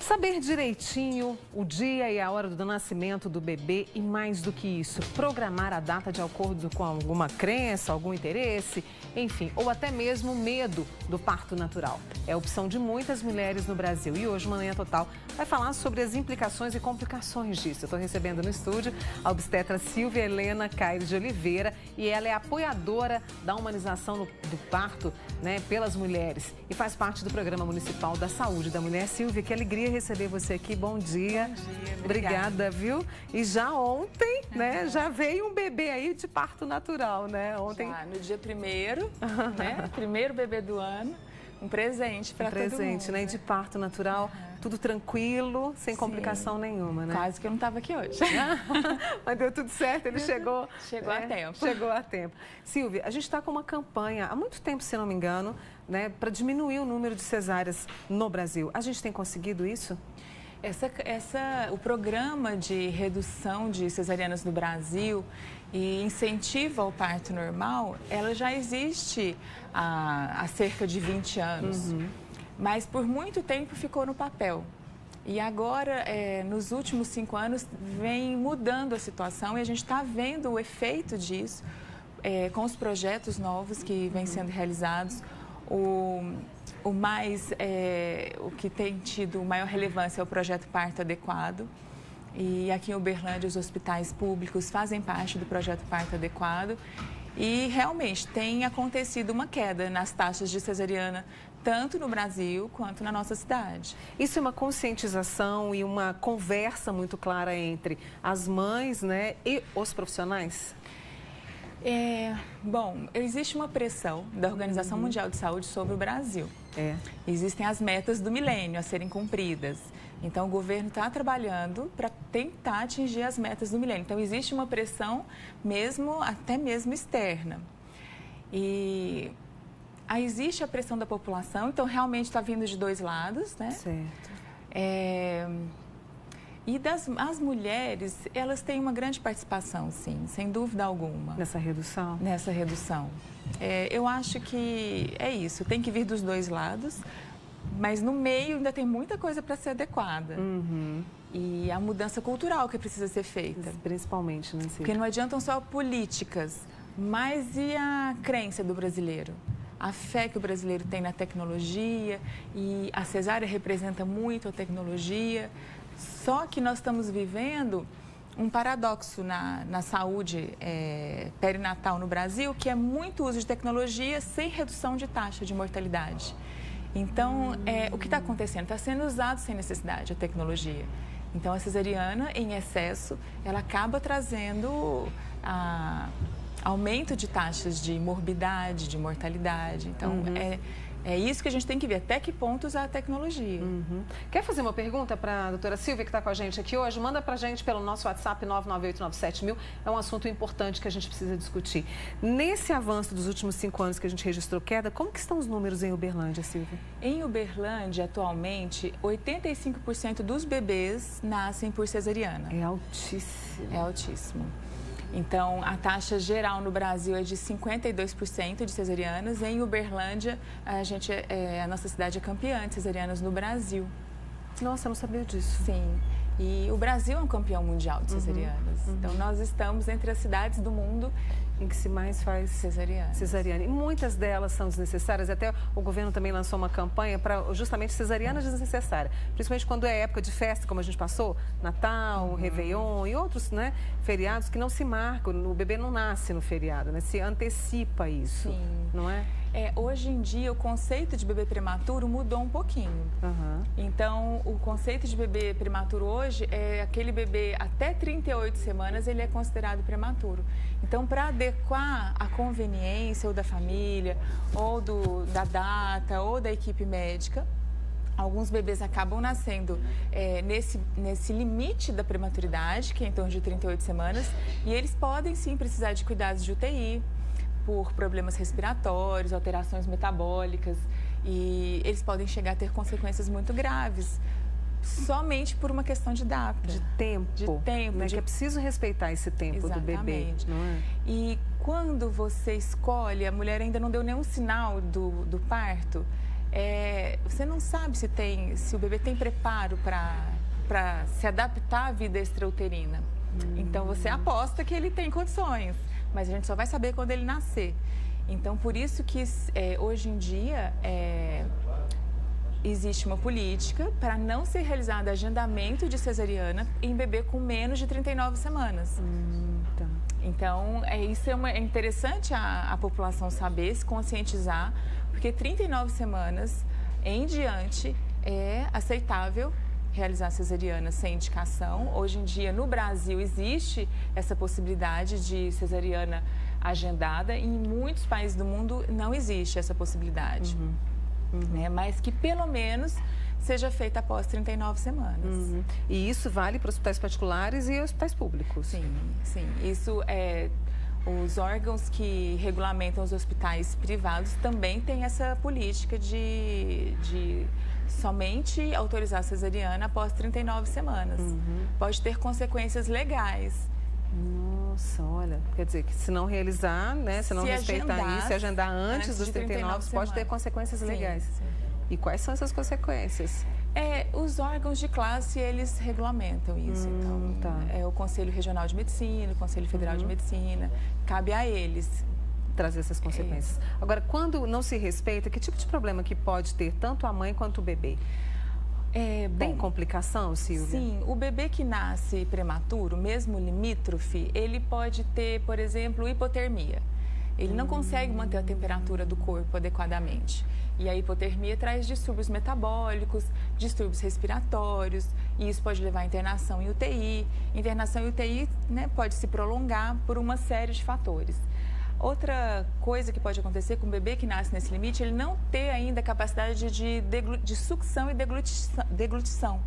Saber direitinho o dia e a hora do nascimento do bebê e, mais do que isso, programar a data de acordo com alguma crença, algum interesse, enfim, ou até mesmo medo do parto natural. É a opção de muitas mulheres no Brasil. E hoje, Manhã Total vai falar sobre as implicações e complicações disso. Eu estou recebendo no estúdio a obstetra Silvia Helena Caires de Oliveira e ela é apoiadora da humanização do parto, né, pelas mulheres e faz parte do Programa Municipal da Saúde da Mulher. Silvia, que alegria receber você aqui. Bom dia. Bom dia, obrigada, viu? E já ontem, né, já veio um bebê aí de parto natural, né? Ontem. Já, no dia 1º, né? Primeiro bebê do ano, um presente para todo mundo. Presente, né? De parto natural, tudo tranquilo, sem complicação nenhuma, né? Quase que eu não estava aqui hoje. Mas deu tudo certo, ele chegou. Chegou a tempo. Chegou a tempo. Silvia, a gente está com uma campanha há muito tempo, se não me engano, né, para diminuir o número de cesáreas no Brasil. A gente tem conseguido isso? O programa de redução de cesarianas no Brasil e incentivo ao parto normal, ela já existe há cerca de 20 anos. Mas por muito tempo ficou no papel. E agora, nos últimos 5 anos, vem mudando a situação e a gente está vendo o efeito disso com os projetos novos que vêm sendo realizados. O que tem tido maior relevância é o projeto Parto Adequado. E aqui em Uberlândia, os hospitais públicos fazem parte do projeto Parto Adequado. E realmente tem acontecido uma queda nas taxas de cesariana, tanto no Brasil quanto na nossa cidade. Isso é uma conscientização e uma conversa muito clara entre as mães, né, e os profissionais? Bom, existe uma pressão da Organização Mundial de Saúde sobre o Brasil. Existem as metas do milênio a serem cumpridas. Então, o governo está trabalhando para tentar atingir as metas do milênio. Então, existe uma pressão até mesmo externa. E existe a pressão da população, então realmente está vindo de dois lados, né? Certo. E as mulheres, elas têm uma grande participação, sim, sem dúvida alguma. Nessa redução? Nessa redução. Eu acho que é isso, tem que vir dos dois lados, mas no meio ainda tem muita coisa para ser adequada. E a mudança cultural que precisa ser feita. Principalmente, né, Silvia? Porque não adiantam só políticas, mas e a crença do brasileiro? A fé que o brasileiro tem na tecnologia, e a cesárea representa muito a tecnologia. Só que nós estamos vivendo um paradoxo na saúde perinatal no Brasil, que é muito uso de tecnologia sem redução de taxa de mortalidade. Então, o que está acontecendo? Está sendo usado sem necessidade a tecnologia. Então, a cesariana, em excesso, ela acaba trazendo aumento de taxas de morbidade, de mortalidade. Então, é isso que a gente tem que ver, até que ponto usar a tecnologia. Quer fazer uma pergunta para a doutora Silvia, que está com a gente aqui hoje? Manda para a gente pelo nosso WhatsApp 99897.000. É um assunto importante que a gente precisa discutir. Nesse avanço dos últimos 5 anos que a gente registrou queda, como que estão os números em Uberlândia, Silvia? Em Uberlândia, atualmente, 85% dos bebês nascem por cesariana. É altíssimo. É altíssimo. Então, a taxa geral no Brasil é de 52% de cesarianas. Em Uberlândia, a nossa cidade é campeã de cesarianas no Brasil. Nossa, eu não sabia disso. Sim. E o Brasil é um campeão mundial de cesarianas. Então, nós estamos entre as cidades do mundo em que se mais faz cesariana. E muitas delas são desnecessárias. Até o governo também lançou uma campanha para justamente cesariana desnecessária. Principalmente quando é época de festa, como a gente passou, Natal, Réveillon e outros, né, feriados que não se marcam. O bebê não nasce no feriado, né? Se antecipa isso, não é? Hoje em dia, o conceito de bebê prematuro mudou um pouquinho. Então, o conceito de bebê prematuro hoje é aquele bebê até 38 semanas, ele é considerado prematuro. Então, para adequar a conveniência ou da família, ou da data, ou da equipe médica, alguns bebês acabam nascendo nesse limite da prematuridade, que é em torno de 38 semanas, e eles podem sim precisar de cuidados de UTI, por problemas respiratórios, alterações metabólicas, e eles podem chegar a ter consequências muito graves, somente por uma questão de data. De tempo. Né? Que é preciso respeitar esse tempo do bebê, não é? E quando você escolhe, a mulher ainda não deu nenhum sinal do parto, você não sabe se o bebê tem preparo para se adaptar à vida extrauterina. Então, você aposta que ele tem condições, mas a gente só vai saber quando ele nascer. Então, por isso que hoje em dia existe uma política para não ser realizado agendamento de cesariana em bebê com menos de 39 semanas. Tá. Então, isso é interessante a população saber, se conscientizar, porque 39 semanas em diante é aceitável realizar cesariana sem indicação. Hoje em dia, no Brasil, existe essa possibilidade de cesariana agendada. Em muitos países do mundo não existe essa possibilidade, né? Mas que pelo menos seja feita após 39 semanas. E isso vale para hospitais particulares e hospitais públicos? Sim, sim. Isso os órgãos que regulamentam os hospitais privados também têm essa política de somente autorizar a cesariana após 39 semanas. Pode ter consequências legais. Nossa, olha, quer dizer que se não realizar, né, se não respeitar isso, se agendar antes dos 39 pode ter consequências legais. Sim. E quais são essas consequências? Os órgãos de classe, eles regulamentam isso. Então, tá. O Conselho Regional de Medicina, o Conselho Federal de Medicina, cabe a eles trazer essas consequências. Agora, quando não se respeita, que tipo de problema que pode ter tanto a mãe quanto o bebê? Tem complicação, Silvia? Sim, o bebê que nasce prematuro, mesmo limítrofe, ele pode ter, por exemplo, hipotermia. Ele não consegue manter a temperatura do corpo adequadamente. E a hipotermia traz distúrbios metabólicos, distúrbios respiratórios, e isso pode levar a internação em UTI. Internação em UTI, né, pode se prolongar por uma série de fatores. Outra coisa que pode acontecer com o bebê que nasce nesse limite, ele não ter ainda a capacidade de sucção e deglutição.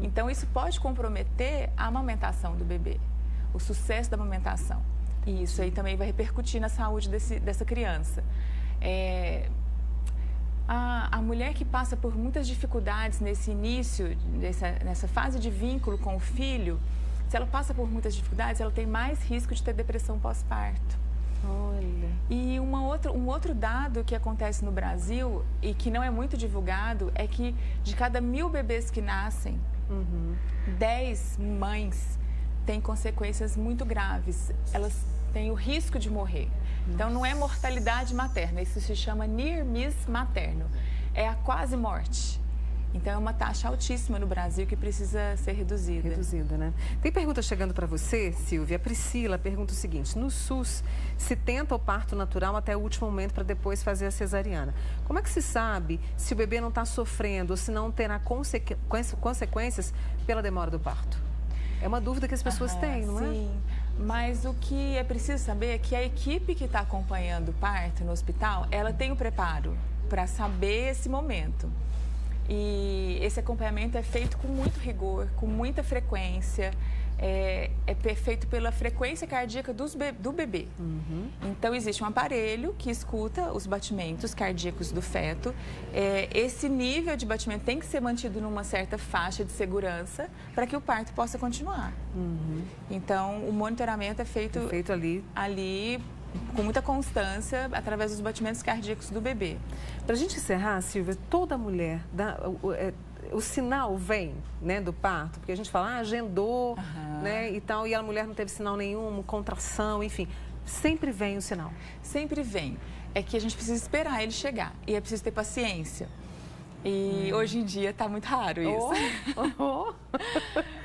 Então, isso pode comprometer a amamentação do bebê, o sucesso da amamentação. E isso aí também vai repercutir na saúde dessa criança. A mulher que passa por muitas dificuldades nesse início, nessa fase de vínculo com o filho, se ela passa por muitas dificuldades, ela tem mais risco de ter depressão pós-parto. Olha. E um outro dado que acontece no Brasil e que não é muito divulgado é que de cada 1000 bebês que nascem, 10 mães têm consequências muito graves. Elas têm o risco de morrer. Então, não é mortalidade materna, isso se chama near miss materno. É a quase morte. Então, é uma taxa altíssima no Brasil que precisa ser reduzida. Reduzida, né? Tem pergunta chegando para você, Silvia. A Priscila pergunta o seguinte: no SUS, se tenta o parto natural até o último momento para depois fazer a cesariana. Como é que se sabe se o bebê não está sofrendo ou se não terá consequências pela demora do parto? É uma dúvida que as pessoas têm, não é? Sim, mas o que é preciso saber é que a equipe que está acompanhando o parto no hospital, ela tem o preparo para saber esse momento. E esse acompanhamento é feito com muito rigor, com muita frequência, é feito pela frequência cardíaca do bebê. Então, existe um aparelho que escuta os batimentos cardíacos do feto. Esse nível de batimento tem que ser mantido numa certa faixa de segurança para que o parto possa continuar. Então, o monitoramento é feito ali com muita constância, através dos batimentos cardíacos do bebê. Para a gente encerrar, Silvia, toda mulher, o sinal vem, né, do parto, porque a gente fala, agendou, né, e tal, e a mulher não teve sinal nenhum, contração, enfim, sempre vem o sinal. Sempre vem. É que a gente precisa esperar ele chegar e é preciso ter paciência. E hoje em dia está muito raro isso.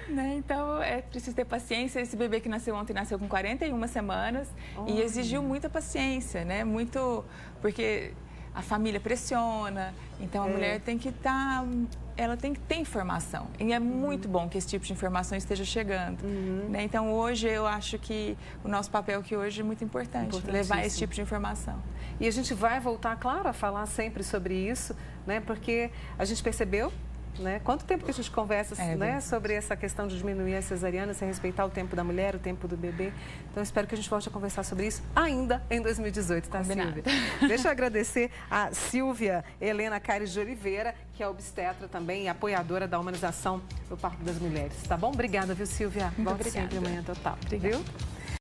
Né? Então, é preciso ter paciência. Esse bebê que nasceu ontem nasceu com 41 semanas e exigiu muita paciência, né? Muito, porque a família pressiona, então a mulher tem que ela tem que ter informação. E é muito bom que esse tipo de informação esteja chegando. Né? Então, hoje, eu acho que o nosso papel aqui hoje é muito importante, levar esse tipo de informação. E a gente vai voltar, claro, a falar sempre sobre isso, né? Porque a gente percebeu, né? Quanto tempo que a gente conversa, né, sobre essa questão de diminuir a cesariana, sem respeitar o tempo da mulher, o tempo do bebê. Então, espero que a gente volte a conversar sobre isso ainda em 2018, tá, Combinado. Silvia? Deixa eu agradecer a Silvia Helena Caires de Oliveira, que é obstetra também e apoiadora da humanização do parto das mulheres, tá bom? Obrigada, viu, Silvia? Muito Volte obrigada. sempre amanhã total. Obrigada. Viu?